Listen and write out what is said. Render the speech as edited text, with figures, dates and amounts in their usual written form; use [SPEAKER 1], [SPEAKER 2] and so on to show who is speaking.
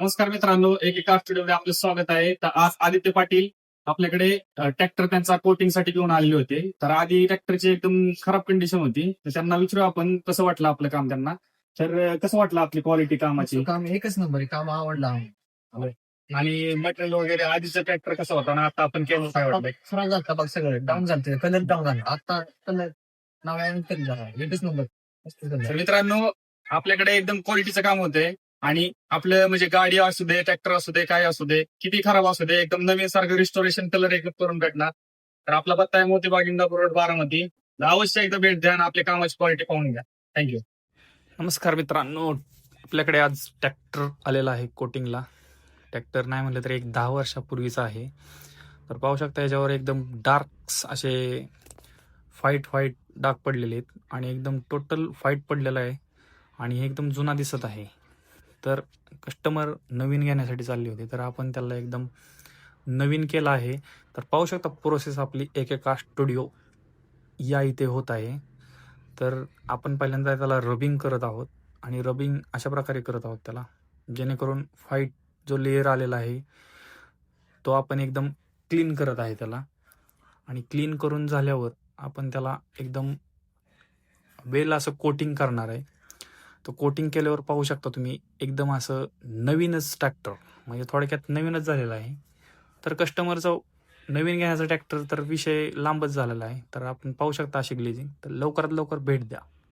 [SPEAKER 1] नमस्कार मित्रांनो, एकेका स्टुडिओमध्ये आपलं स्वागत आहे. तर आज आदित्य पाटील आपल्याकडे ट्रॅक्टर त्यांचा कोटिंगसाठी घेऊन आलेले होते. तर आधी ट्रॅक्टरची एकदम खराब कंडिशन होती. तर त्यांना विचारू आपण कसं वाटलं आपलं काम त्यांना. तर कसं वाटलं आपली क्वालिटी कामाची
[SPEAKER 2] काम एकच नंबर आहे. काम आवडलं आम्हाला.
[SPEAKER 1] आणि मटेरियल वगैरे आधीचा ट्रॅक्टर कसा होता आणि आता आपण केलं काय वाटलं?
[SPEAKER 2] खराब झालं बघ सगळं डाऊन झालं कलर डाऊन झाला आता कलर नव्याने कलर झाला एकच नंबर मस्त
[SPEAKER 1] तर
[SPEAKER 2] झालं.
[SPEAKER 1] मित्रांनो, आपल्याकडे एकदम क्वालिटीचं काम होतंय आणि आपलं म्हणजे गाडी असू दे, ट्रॅक्टर असू दे, काय असू दे, किती खराब असू दे, एकदम नवीन सारखं रिस्टोरेशन कलर एकदम करून भेटणार. तर आपला पत्ता आहे मोतीबाग इंदापूर रोड बारामती. तर अवश्य एकदा भेट द्या आणि आपल्या कामाची क्वालिटी पाहून घ्या. थँक्यू.
[SPEAKER 3] नमस्कार मित्रांनो, आपल्याकडे आज ट्रॅक्टर आलेला आहे कोटिंगला. ट्रॅक्टर नाही म्हटलं तर एक 10 वर्षापूर्वीचा आहे. तर पाहू शकता याच्यावर एकदम डार्क्स असे व्हाईट डाग पडलेले आहेत आणि एकदम टोटल व्हाईट पडलेला आहे आणि हे एकदम जुना दिसत आहे. तर कस्टमर नवीन घेण्यासाठी चालले होते, तर आपण त्याला एकदम नवीन केलं आहे. तर पाहू शकता प्रोसेस आपली एकेका स्टुडिओ या इथे होत आहे. तर आपण पहिल्यांदा त्याला रबिंग करत आहोत आणि रबिंग अशा प्रकारे करत आहोत त्याला, जेणेकरून व्हाईट जो लेयर आलेला आहे तो आपण एकदम क्लीन करत आहे त्याला. आणि क्लीन करून झाल्यावर आपण त्याला एकदम वेल असं कोटिंग करणार आहे. तो कोटिंग केल्यावर पाहू शकता तुम्ही एकदम असं नवीनच ट्रॅक्टर, म्हणजे थोडक्यात नवीनच झालेला आहे. तर कस्टमरचा नवीन घेण्याचा ट्रॅक्टर तर विषय लांबच झालेला आहे. तर आपण पाहू शकता अशी ग्लेजिंग. तर लवकरात लवकर भेट द्या.